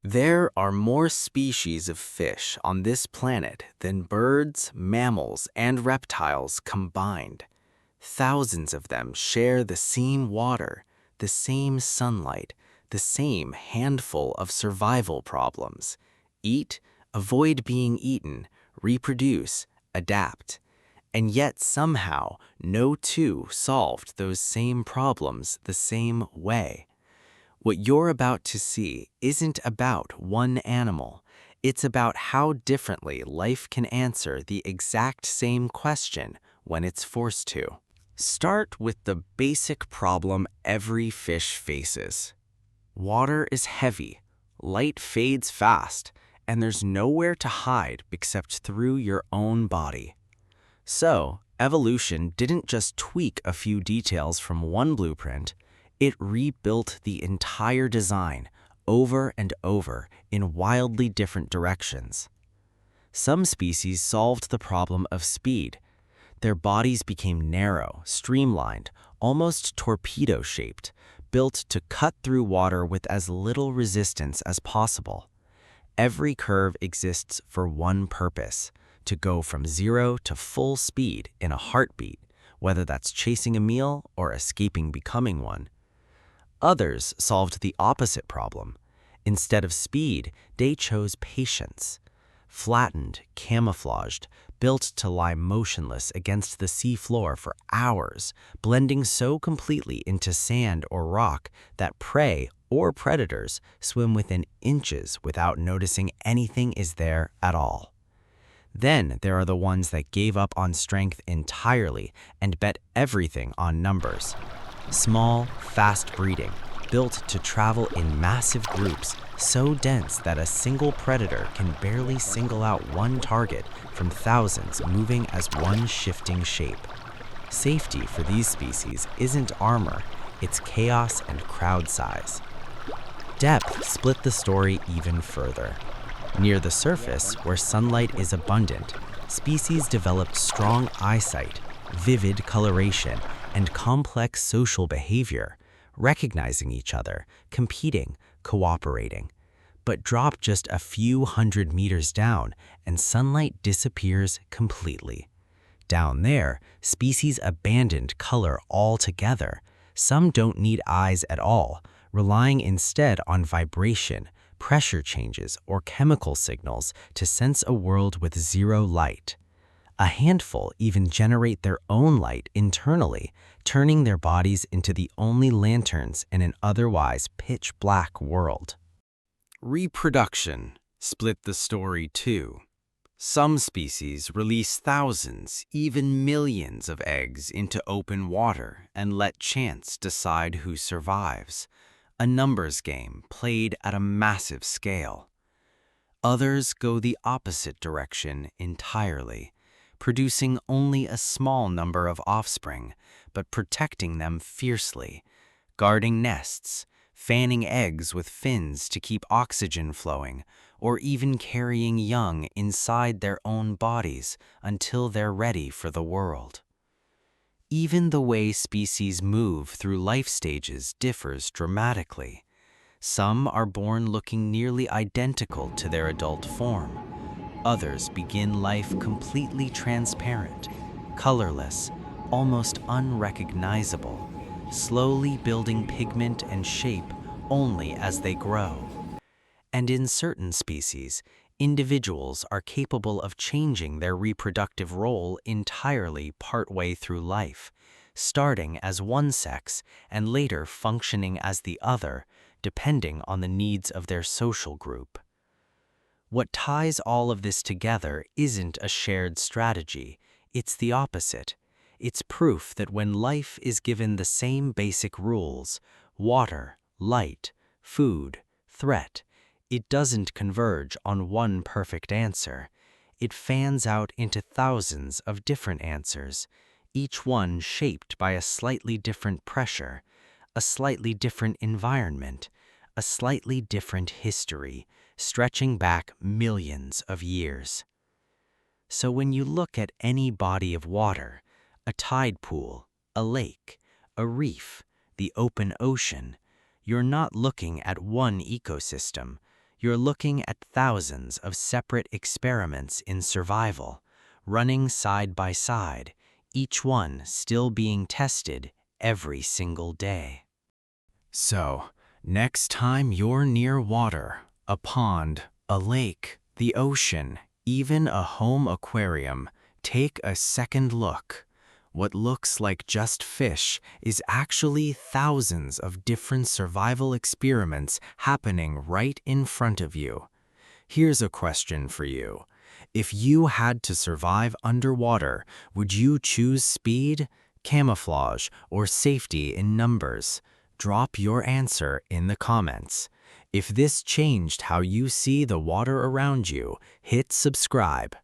There are more species of fish on this planet than birds, mammals, and reptiles combined. Thousands of them share the same water, the same sunlight, the same handful of survival problems. Eat, avoid being eaten, reproduce, adapt. And yet somehow, no two solved those same problems the same way. What you're about to see isn't about one animal. It's about how differently life can answer the exact same question when it's forced to. Start with the basic problem every fish faces. Water is heavy, light fades fast, and there's nowhere to hide except through your own body. So, evolution didn't just tweak a few details from one blueprint, it rebuilt the entire design over and over in wildly different directions. Some species solved the problem of speed. Their bodies became narrow, streamlined, almost torpedo-shaped, built to cut through water with as little resistance as possible. Every curve exists for one purpose: to go from zero to full speed in a heartbeat, whether that's chasing a meal or escaping becoming one. Others solved the opposite problem. Instead of speed, they chose patience. Flattened, camouflaged, built to lie motionless against the sea floor for hours, blending so completely into sand or rock that prey or predators swim within inches without noticing anything is there at all. Then there are the ones that gave up on strength entirely and bet everything on numbers. Small, fast breeding, built to travel in massive groups so dense that a single predator can barely single out one target from thousands moving as one shifting shape. Safety for these species isn't armor, it's chaos and crowd size. Depth split the story even further. Near the surface, where sunlight is abundant, species developed strong eyesight, vivid coloration, and complex social behavior, recognizing each other, competing, cooperating. But drop just a few hundred meters down, and sunlight disappears completely. Down there, species abandoned color altogether. Some don't need eyes at all, relying instead on vibration, pressure changes, or chemical signals to sense a world with zero light. A handful even generate their own light internally, turning their bodies into the only lanterns in an otherwise pitch-black world. Reproduction split the story too. Some species release thousands, even millions of eggs into open water and let chance decide who survives. A numbers game played at a massive scale. Others go the opposite direction entirely, producing only a small number of offspring, but protecting them fiercely, guarding nests, fanning eggs with fins to keep oxygen flowing, or even carrying young inside their own bodies until they're ready for the world. Even the way species move through life stages differs dramatically. Some are born looking nearly identical to their adult form. Others begin life completely transparent, colorless, almost unrecognizable, slowly building pigment and shape only as they grow. And in certain species, individuals are capable of changing their reproductive role entirely partway through life, starting as one sex and later functioning as the other, depending on the needs of their social group. What ties all of this together isn't a shared strategy, it's the opposite. It's proof that when life is given the same basic rules, water, light, food, threat, it doesn't converge on one perfect answer. It fans out into thousands of different answers, each one shaped by a slightly different pressure, a slightly different environment, a slightly different history, stretching back millions of years. So when you look at any body of water, a tide pool, a lake, a reef, the open ocean, you're not looking at one ecosystem, You're looking at thousands of separate experiments in survival, running side by side, each one still being tested every single day. So, next time you're near water, a pond, a lake, the ocean, even a home aquarium, take a second look. What looks like just fish is actually thousands of different survival experiments happening right in front of you. Here's a question for you. If you had to survive underwater, would you choose speed, camouflage, or safety in numbers? Drop your answer in the comments. If this changed how you see the water around you, hit subscribe.